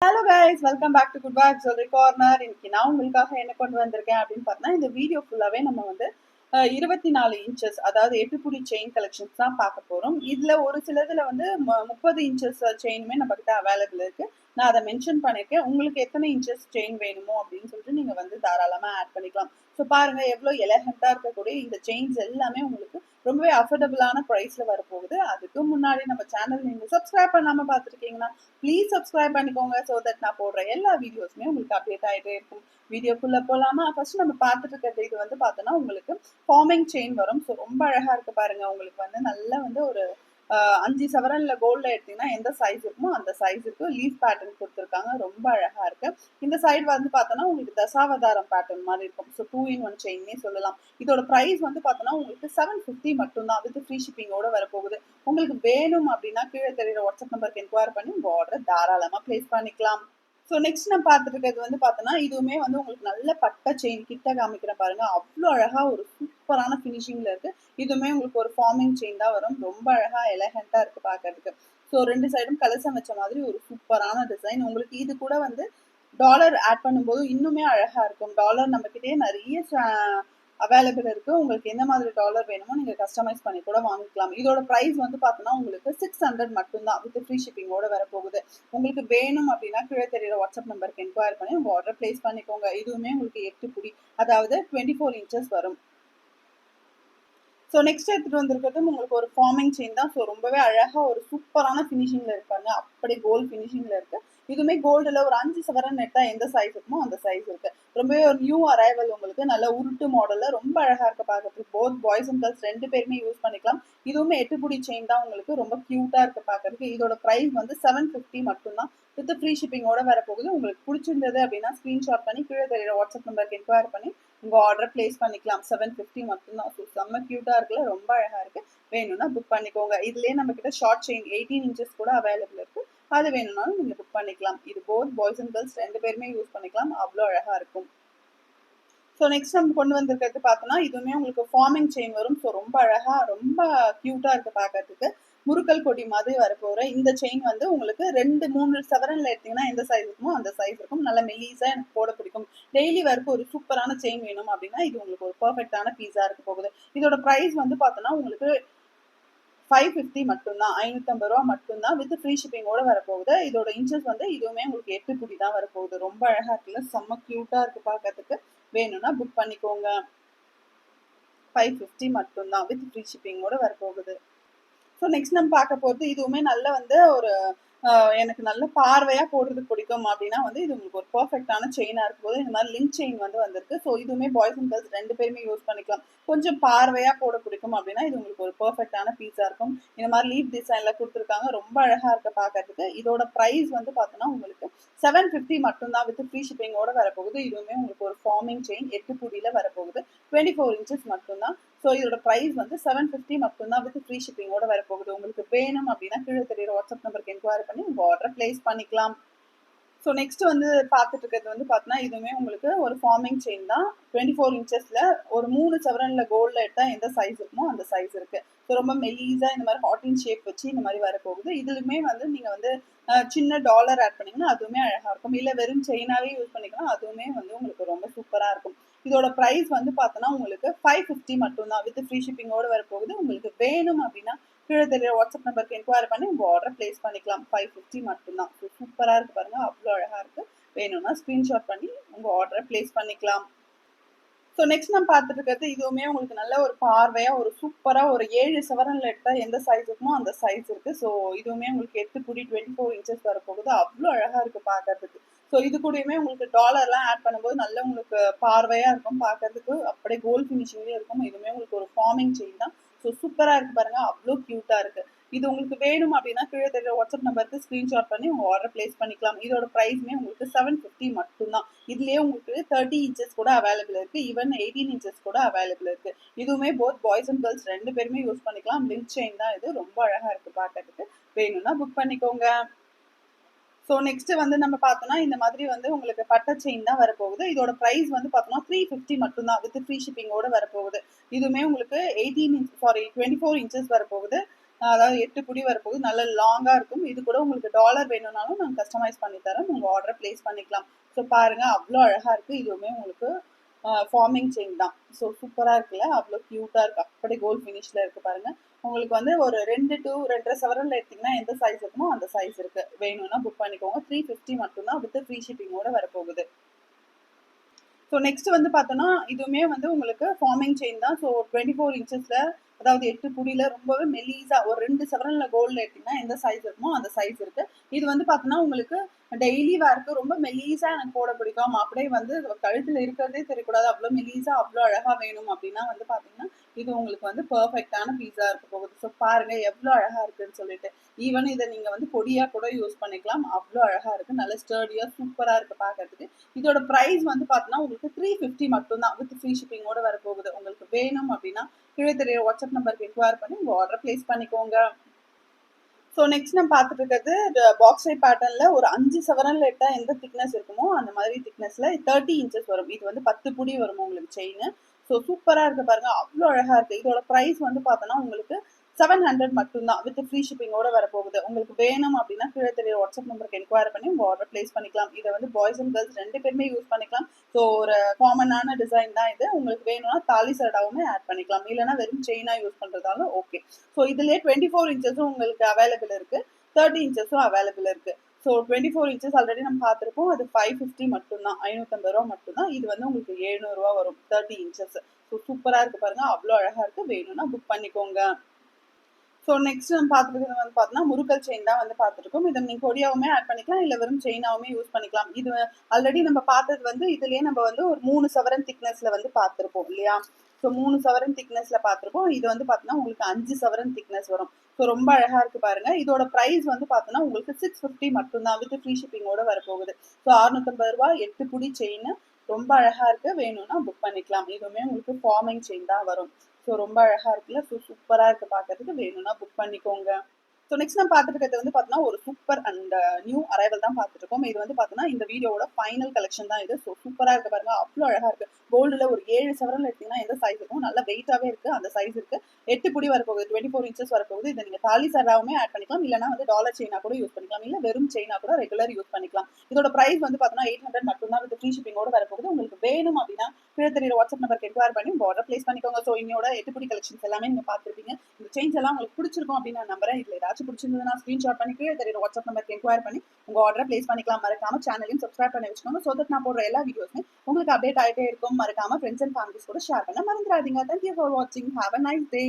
Hello guys, welcome back to Good Vibes Jewellery Corner. இன்னைக்கு நான் உங்களுக்காக என்ன கொண்டு வந்திருக்கேன் அப்படின்னு பார்த்தீங்கன்னா, இந்த வீடியோ ஃபுல்லாவே நம்ம வந்து 24 இன்ச்சஸ், அதாவது 8 புடி செயின் கலெக்ஷன்ஸ் தான் பார்க்க போறோம். இதுல ஒரு சிலதுல வந்து 30 இன்ச்சஸ் செயினுமே நம்ம கிட்ட அவைலபிள் இருக்கு. நான் அதை மென்ஷன் பண்ணிருக்கேன். உங்களுக்கு எத்தனை இன்ச்சஸ் செயின் வேணுமோ அப்படின்னு சொல்லிட்டு நீங்க வந்து தாராளமா ஆட் பண்ணிக்கலாம். ஸோ பாருங்க எவ்வளவு எலகண்டா இருக்கக்கூடிய இந்த செயின்ஸ் எல்லாமே உங்களுக்கு ரொம்பவே அஃபோர்டபுளான ப்ரைஸ்ல வரப்போகுது. அதுக்கு முன்னாடி நம்ம சேனல் நீங்க சப்ஸ்கிரைப் பண்ணாம பார்த்துருக்கீங்கன்னா ப்ளீஸ் சப்ஸ்கிரைப் பண்ணிக்கோங்க. ஸோ தட் நான் போடுற எல்லா வீடியோஸுமே உங்களுக்கு அப்டேட் ஆகிட்டே இருக்கும். வீடியோக்குள்ள போலாமா? ஃபர்ஸ்ட் நம்ம பார்த்துட்டு இருக்கிறது இது வந்து பார்த்தோன்னா உங்களுக்கு ஃபார்மிங் செயின் வரும். ஸோ ரொம்ப அழகா இருக்கு பாருங்க. உங்களுக்கு வந்து நல்லா வந்து ஒரு 5 சவரன்ல கோல்ட்ல எடுத்தீங்கன்னா எந்த சைஸ் இருக்குமோ அந்த சைஸுக்கு லீஃப் பேட்டர்ன் கொடுத்துருக்காங்க. ரொம்ப அழகா இருக்கு. இந்த சைடு வந்து பார்த்தோன்னா உங்களுக்கு தசாவதாரம் பேட்டர்ன் மாதிரி இருக்கும். ஸோ 2 in 1 செயின்னே சொல்லலாம். இதோட ப்ரைஸ் வந்து பார்த்தோன்னா உங்களுக்கு 750 மட்டும்தான். வித் ஃப்ரீ ஷிப்பிங்கோட வரப்போகுது. உங்களுக்கு வேணும் அப்படின்னா கீழே தெரியுற வாட்ஸ்அப் நம்பருக்கு என்கொயர் பண்ணி உங்க ஆர்டர் தாராளமா பிளேஸ் பண்ணிக்கலாம். ஸோ நெக்ஸ்ட் நான் பார்த்துட்டு இருக்கிறது வந்து பார்த்தோன்னா இதுவுமே வந்து உங்களுக்கு நல்ல பட்டை செயின் கிட்ட காமிக்கிறேன் பாருங்க. அவ்வளோ அழகா ஒரு சூப்பரான ஃபினிஷிங்ல இருக்கு. இதுவுமே உங்களுக்கு ஒரு ஃபார்மிங் செயின் தான் வரும். ரொம்ப அழகா எலகண்டா இருக்கு பார்க்கறதுக்கு. ஸோ 2 சைடும் கலசம் வச்ச மாதிரி ஒரு சூப்பரான டிசைன். உங்களுக்கு இது கூட வந்து டாலர் ஆட் பண்ணும்போது இன்னுமே அழகா இருக்கும். டாலர் நம்ம கிட்டே நிறைய அவைலபிள் இருக்கு. உங்களுக்கு எந்த மாதிரி டாலர் வேணுமோ நீங்க கஸ்டமைஸ் பண்ணி கூட வாங்கிக்கலாம். இதோட பிரைஸ் வந்து பார்த்தோன்னா உங்களுக்கு 600 மட்டும்தான். வித் ஃப்ரீ ஷிப்பிங்கோட வரப்போகுது. உங்களுக்கு வேணும் அப்படின்னா கீழே தெரியுற வாட்ஸ்அப் நம்பருக்கு என்கொயர் பண்ணி உங்க ஆர்டர் பிளேஸ் பண்ணிக்கோங்க. இதுவுமே உங்களுக்கு 8 புடி, அதாவது 24 இன்ச்சஸ் வரும். ஸோ நெக்ஸ்ட் எடுத்துட்டு வந்திருக்கிறது உங்களுக்கு ஒரு ஃபார்மிங் செயின் தான். ஸோ ரொம்பவே அழகா ஒரு சூப்பரான ஃபினிஷிங்ல இருப்பாங்க. அப்படியே கோல்டு ஃபினிஷிங்ல இருக்கு. இதுவுமே கோல்டுல ஒரு 5 சவரன் நெட்டா எந்த சைஸ் இருக்குமோ அந்த சைஸ் இருக்கு. ரொம்பவே ஒரு நியூ அரைவல். உங்களுக்கு நல்ல உருட்டு மாடல்ல ரொம்ப அழகா இருக்கு பார்க்கறதுக்கு. போத் பாய்ஸ் அண்ட் கேர்ள்ஸ் 2 பேருமே யூஸ் பண்ணிக்கலாம். இதுவுமே 8 புடி செயின் தான். உங்களுக்கு ரொம்ப கியூட்டா இருக்கு பார்க்கறதுக்கு. இதோட பிரைஸ் வந்து 750 மட்டும்தான். வித் ஃப்ரீ ஷிப்பிங்கோட வரப்போகுது. உங்களுக்கு பிடிச்சிருந்தது அப்படின்னா ஸ்கிரீன்ஷாட் பண்ணி கீழே தெரியுற வாட்ஸ்அப் நம்பருக்கு என்கொயர் பண்ணி உங்க ஆர்டர் பிளேஸ் பண்ணிக்கலாம். 750 மட்டும்தான். செம்ம கியூட்டா இருக்குல்ல, ரொம்ப அழகா இருக்கு. வேணும்னா புக் பண்ணிக்கோங்க. இதுலயே நம்ம கிட்ட ஷார்ட் செயின் 18 இன்ச்சஸ் கூட அவைலபிள் இருக்கு. அது வேணும்னாலும் நீங்க புக் பண்ணிக்கலாம். இது போத் பாய்ஸ் அண்ட் கேர்ள்ஸ் 2 பேருமே யூஸ் பண்ணிக்கலாம். அவ்வளோ அழகா இருக்கும். ஸோ நெக்ஸ்ட் நம்ம கொண்டு வந்திருக்கிறது பார்த்தோன்னா இதுவுமே உங்களுக்கு ஃபார்மிங் செயின் வரும். ஸோ ரொம்ப அழகா ரொம்ப கியூட்டா இருக்கு பார்க்கறதுக்கு. முறுக்கல் கொடி மாதிரி வரப்போகிற இந்த செயின் வந்து உங்களுக்கு 2, 3 சவரன்ல எடுத்தீங்கன்னா எந்த சைஸ் இருக்குமோ அந்த சைஸ் இருக்கும். நல்ல மெலீஸா எனக்கு போட பிடிக்கும். டெய்லி வரைக்கும் ஒரு சூப்பரான செயின் வேணும் அப்படின்னா இது உங்களுக்கு ஒரு பர்ஃபெக்டான பீஸா இருக்க போகுது. இதோட ப்ரைஸ் வந்து பார்த்தோன்னா உங்களுக்கு 550 மட்டும்தான். 550 ரூபா மட்டும்தான். வித் ஃப்ரீ ஷிப்பிங்கோட வரப்போகுது. இதோட இன்ச்சஸ் வந்து இதுவுமே உங்களுக்கு 8 புடி தான் வரப்போகுது. ரொம்ப அழகா இருக்குல்ல, செம்ம கியூட்டா இருக்கு பார்க்கறதுக்கு. வேணும்னா புக் பண்ணிக்கோங்க. 550 மட்டும்தான். வித் ஃப்ரீ ஷிப்பிங்கோட வரப்போகுது. ஸோ நெக்ஸ்ட் நம்ம பார்க்க போகிறது இதுவுமே நல்ல வந்து ஒரு எனக்கு நல்ல பார்வையா போடுறதுக்கு பிடிக்கும் அப்படின்னா வந்து இது உங்களுக்கு ஒரு பர்ஃபெக்டான செயினா இருக்கும்போது இந்த மாதிரி லிங்க் செயின் வந்து வந்திருக்கு. ஸோ இதுவுமே பாய்ஸ் அண்ட் கேர்ள்ஸ் 2 பேருமே யூஸ் பண்ணிக்கலாம். கொஞ்சம் பார்வையா போட பிடிக்கும் அப்படின்னா இது உங்களுக்கு ஒரு பர்ஃபெக்டான பீஸா இருக்கும். இந்த மாதிரி லீஃப் டிசைன்ல கொடுத்துருக்காங்க. ரொம்ப அழகா இருக்க பார்க்கறதுக்கு. இதோட பிரைஸ் வந்து பார்த்தோன்னா உங்களுக்கு 750 மட்டும்தான். வித் ஃப்ரீ ஷிப்பிங்கோட வரப்போகுது. இதுவுமே உங்களுக்கு ஒரு ஃபார்மிங் செயின் 8 புடியில வரப்போகுது. 24 இன்ச்சஸ் மட்டும்தான். ஸோ இதோட ப்ரைஸ் வந்து 750 மட்டும்தான். வித் ஃப்ரீ ஷிப்பிங்கோட வரப்போகுது. உங்களுக்கு வேணும் அப்படின்னா கீழே தெரியுற வாட்ஸ்அப் நம்பருக்கு என்கொயரி பண்ணி உங்கள் ஆர்டரை பிளேஸ் பண்ணிக்கலாம். ஸோ நெக்ஸ்ட் வந்து பார்த்துட்டு இருக்கிறது வந்து பார்த்தீங்கன்னா இதுவுமே உங்களுக்கு ஒரு ஃபார்மிங் செயின் தான். 24 இன்ச்சஸில் ஒரு 3 சவரன்ல கோல்டில் எடுத்தால் எந்த சைஸ் இருக்குமோ அந்த சைஸ் இருக்குது. ஸோ ரொம்ப மெலீஸாக இந்த மாதிரி ஹார்டின் ஷேப் வச்சு இந்த மாதிரி வரப்போகுது. இதுலுமே வந்து நீங்கள் வந்து சின்ன டாலர் ஆட் பண்ணிங்கன்னா அதுவுமே அழகாக இருக்கும். இல்லை வெறும் செயினாகவே யூஸ் பண்ணிக்கலாம், அதுவுமே வந்து உங்களுக்கு ரொம்ப சூப்பராக இருக்கும். இதோட ப்ரைஸ் வந்து பார்த்தோன்னா உங்களுக்கு 550 மட்டும்தான். வித் ஃப்ரீ ஷிப்பிங்கோடு வரப்போகுது. உங்களுக்கு வேணும் அப்படின்னா கீழே தெரியுற வாட்ஸ்அப் நம்பருக்கு என்கொயரி பண்ணி உங்கள் ஆர்டர் பிளேஸ் பண்ணிக்கலாம். 550 மட்டும்தான். ஸோ சூப்பராக இருக்குது பாருங்கள், அவ்வளோ அழகாக இருக்குது. வேணும்னா ஸ்க்ரீன்ஷாட் பண்ணி உங்கள் ஆர்டரை பிளேஸ் பண்ணிக்கலாம். ஸோ நெக்ஸ்ட் நம்ம பார்த்துட்டு இருக்கிறது இதுவுமே உங்களுக்கு நல்ல ஒரு பார்வையாக ஒரு சூப்பராக ஒரு 7 சவரன்ல எடுத்தால் எந்த சைஸ் இருக்குமோ அந்த சைஸ் இருக்குது. ஸோ இதுவுமே உங்களுக்கு 8 புடி 24 இன்ச்சஸ் வரப்போகுது. அவ்வளோ அழகாக இருக்குது பார்க்கறதுக்கு. ஸோ இது கூடயுமே உங்களுக்கு டாலர்லாம் ஆட் பண்ணும்போது நல்ல உங்களுக்கு பார்வையாக இருக்கும் பார்க்கறதுக்கு. அப்படியே கோல்ட் ஃபினிஷிங்லேயே இருக்கும். இதுவுமே உங்களுக்கு ஒரு ஃபார்மிங் செயின் தான். ஸோ சூப்பராக இருக்குது பாருங்கள், அவ்வளோ க்யூட்டாக இருக்குது. இது உங்களுக்கு வேணும் அப்படின்னா கீழே தெரியுற வாட்ஸ்அப் நம்பருக்கு ஸ்க்ரீன்ஷாட் பண்ணி உங்கள் ஆர்டர் பிளேஸ் பண்ணிக்கலாம். இதோட ப்ரைஸ்மே உங்களுக்கு 750 மட்டும்தான். இதுலேயே உங்களுக்கு 30 இன்ச்சஸ் கூட அவைலபிள் இருக்குது. ஈவன் 18 இன்ச்சஸ் கூட அவைலபிள் இருக்குது. இதுவுமே போத் பாய்ஸ் அண்ட் கேர்ள்ஸ் 2 பேருமே யூஸ் பண்ணிக்கலாம். லிங்க் செயின் தான் இது. ரொம்ப அழகாக இருக்குது பார்க்கறதுக்கு. வேணும்னா புக் பண்ணிக்கோங்க. ஸோ நெக்ஸ்ட் வந்து நம்ம பார்த்தோம்னா இந்த மாதிரி வந்து உங்களுக்கு பட்டை செயின் தான் வரப்போகுது. இதோட ப்ரைஸ் வந்து பார்த்தோம்னா 350 மட்டும்தான். வித் ஃப்ரீ ஷிப்பிங்கோட வரப்போகுது. இதுவுமே உங்களுக்கு 24 இன்ச்சஸ் வரப்போகுது. அதாவது 8 புடி வரப்போகுது. நல்ல லாங்கா இருக்கும். இது கூட உங்களுக்கு டாலர் வேணும்னாலும் நாங்க கஸ்டமைஸ் பண்ணி தரோம். உங்க ஆர்டர பிளேஸ் பண்ணிக்கலாம். ஸோ பாருங்க அவ்ளோ அழகா இருக்கு. இதுவுமே உங்களுக்கு ஃபார்மிங் செயின் தான். ஸோ சூப்பரா இருக்குல்ல? அவ்ளோ கியூட்டா இருக்கு. அப்படியே கோல்ட் ஃபினிஷ்ல இருக்கு பாருங்க. உங்களுக்கு வந்து ஒரு 2 to 2.5 சவரன்ல எடுத்தீங்கன்னா எந்த சைஸ் இருக்குமோ அந்த சைஸ் இருக்கு. வேணும்னா புக் பண்ணிக்கோங்க. 350 மட்டும் தான் வித் ஃப்ரீ ஷிப்பிங்கோட வரப்போகுது. ஸோ நெக்ஸ்ட் வந்து பார்த்தோன்னா இதுவுமே வந்து உங்களுக்கு ஃபார்மிங் செயின் தான். ஸோ 24 இன்ச்சஸ்ல அதாவது 8 புடியில ரொம்பவே மெலிசா ஒரு 2 சவரன்ல கோல்டு எடுத்தீங்கன்னா எந்த சைஸ் இருக்குமோ அந்த சைஸ் இருக்கு. இது வந்து பார்த்தோன்னா உங்களுக்கு டெய்லி வேர்க்கு ரொம்ப மெலிசா எனக்கு போட பிடிக்கும். அப்படியே வந்து கழுத்துல இருக்கிறதே தெரியக்கூடாது. அவ்வளோ மெலிசா அவ்வளோ அழகா வேணும் அப்படின்னா வந்து பார்த்தீங்கன்னா இது உங்களுக்கு வந்து பெர்ஃபெக்ட்டான பீஸா இருக்க போகுது. ஸோ பாருங்க எவ்வளோ அழகா இருக்குன்னு சொல்லிட்டு. ஈவன் இதை நீங்க வந்து பொடியா கூட யூஸ் பண்ணிக்கலாம். அவ்வளோ அழகா இருக்கு. நல்ல ஸ்டர்டியா சூப்பரா இருக்கு பார்க்கறதுக்கு. இதோட பிரைஸ் வந்து பார்த்தீங்கன்னா உங்களுக்கு 350 மட்டும் தான் வித் ஃப்ரீ ஷிப்பிங்கோட வரப்போகுது. உங்களுக்கு வேணும் அப்படின்னா கீழே தெரிய வாட்ஸ்அப் நம்பருக்கு என்கொயர் பண்ணி உங்க ஆர்டர் பிளேஸ் பண்ணிக்கோங்க. ஸோ நெக்ஸ்ட் நம்ம பார்த்துட்டு இருக்கிறது பாக்ஸ் ஷேப் பேட்டர்னில் ஒரு 5 சவரன்ல எடுத்தால் எந்த திக்னஸ் இருக்குமோ அந்த மாதிரி திக்னஸில் 30 இன்ச்சஸ் வரும். இது வந்து 10 புடி வரும் உங்களுக்கு செயின். ஸோ சூப்பராக இருக்கு பாருங்க. அவ்வளோ அழகாக இருக்குது. இதோட ப்ரைஸ் வந்து பார்த்தோன்னா உங்களுக்கு 700 மட்டும்தான் வித் ஃப்ரீ ஷிப்பிங்கோட வரப்போகுது. உங்களுக்கு வேணும் அப்படின்னா கீழே தெரிய வாட்ஸ்அப் நம்பருக்கு என்கொயர் பண்ணி உங்கள் ஆர்டர் பிளேஸ் பண்ணிக்கலாம். இதை வந்து பாய்ஸ் அண்ட் கேர்ள்ஸ் 2 பேருமே யூஸ் பண்ணிக்கலாம். ஸோ ஒரு காமனான டிசைன் தான் இது. உங்களுக்கு வேணும்னா தாலி சரடாவுமே ஆட் பண்ணிக்கலாம். இல்லைனா வெறும் செயினாக யூஸ் பண்ணுறதாலும் ஓகே. ஸோ இதுலேயே 24 இன்ச்சஸும் உங்களுக்கு அவைலபிள் இருக்குது. 30 இன்ச்சஸும் அவைலபிள் இருக்குது. ஸோ 24 இன்ச்சஸ் ஆல்ரெடி நம்ம பார்த்துருப்போம். அது 550 மட்டும்தான். 550 ரூபா மட்டும்தான். இது வந்து உங்களுக்கு 700 ரூபா வரும் 30 இன்ச்சஸ். ஸோ சூப்பராக இருக்குது பாருங்க. அவ்வளோ அழகாக இருக்குது. வேணும்னா புக் பண்ணிக்கோங்க. ஸோ நெக்ஸ்ட் நம்ம பார்த்துருக்கிறது வந்து பார்த்தோன்னா முருகல் செயின் தான் வந்து பார்த்துருக்கோம். இதை நீங்கள் கொடியாவுமே ஆட் பண்ணிக்கலாம். இல்லை வெறும் செயினாவுமே யூஸ் பண்ணிக்கலாம். இது ஆல்ரெடி நம்ம பார்த்தது வந்து இதுலேயே நம்ம வந்து ஒரு 3 சவரன் திக்னஸில் வந்து பார்த்துருப்போம் இல்லையா? ஸோ 3 சவரன் திக்னஸில் பார்த்துருப்போம். இது வந்து பார்த்தோன்னா உங்களுக்கு 5 சவரன் திக்னஸ் வரும். ஸோ ரொம்ப அழகாக இருக்குது பாருங்க. இதோட ப்ரைஸ் வந்து பார்த்தோன்னா உங்களுக்கு 650 மட்டும்தான் வித் ஃப்ரீ ஷிப்பிங்கோட வரப்போகுது. ஸோ 650 ரூபா 8 புடி செயின். ரொம்ப அழகாக இருக்குது. வேணும்னா புக் பண்ணிக்கலாம். இதுவுமே உங்களுக்கு ஃபார்மிங் செயின் தான் வரும். ஸோ ரொம்ப அழகாக இருக்குல்ல? ஸோ சூப்பராக இருக்குது பார்க்கறதுக்கு. வேணும்னா புக் பண்ணிக்கோங்க. ஸோ நெக்ஸ்ட் நம்ம பார்த்துட்டு இருக்கிறது வந்து பார்த்தோன்னா ஒரு சூப்பர் அண்ட் நியூ அரைவல் தான் பார்த்துட்டு இருக்கோம். இது வந்து பார்த்தோன்னா இந்த வீடியோவோட ஃபைனல் கலெக்ஷன் தான் இது. ஸோ சூப்பராக இருக்குது பாருங்க. அவ்வளோ அழகாக இருக்குது. கோல்டில் ஒரு 7 சவரன்ல எடுத்தீங்கன்னா எந்த சைஸ் இருக்கும்? நல்லா வெயிட்டாகவே இருக்குது. அந்த சைஸ் இருக்குது. 8 புடி வரப்போகுது. 24 இன்ச்சஸ் வரப்போகுது. இதை நீங்கள் தாலி சராவுமே ஆட் பண்ணிக்கலாம். இல்லைனா வந்து டாலர் செயினாக கூட யூஸ் பண்ணிக்கலாம். இல்லை வெறும் செயினாக கூட ரெகுலர் யூஸ் பண்ணிக்கலாம். இதோட ப்ரைஸ் வந்து பார்த்தோன்னா 800 மட்டும்தான் வித் ஃப்ரீ ஷிப்பிங்கோட வரப்போகுது. உங்களுக்கு வேணும் அப்படின்னா கீழே தெரியுற வாட்ஸ்அப் நம்பருக்கு என்கொயர் பண்ணி உங்கள் ஆர்டர் பிளேஸ் பண்ணிக்கோங்க. ஸோ இன்னையோட 8 புடி கலெக்ஷன்ஸ் எல்லாமே நீங்கள் பார்த்துருப்பீங்க. இந்த செயின்ஸ் எல்லாம் உங்களுக்கு பிடிச்சிருக்கும் அப்படின்னு நான் நம்புறேன். இதில் ஏதாச்சும் பிடிச்சிருந்ததுன்னா ஸ்க்ரீன்ஷாட் பண்ணி கீழே தெரியுற வாட்ஸ்அப் நம்பருக்கு என்கொயர் பண்ணி உங்கள் ஆர்டரை பிளேஸ் பண்ணிக்கலாம். மறக்காம சேனலையும் சப்ஸ்கிரைப் பண்ணி வச்சுக்கோங்க. ஸோ தட் நான் போடுற எல்லா வீடியோஸுமே உங்களுக்கு அப்டேட் ஆகிட்டே இருக்கும். மறக்காம ஃப்ரெண்ட்ஸ் அண்ட் ஃபேமிலிஸ் கூட ஷேர் பண்ண மறந்துடாதீங்க. தேங்க்யூ ஃபார் வாட்சிங். Have a nice day.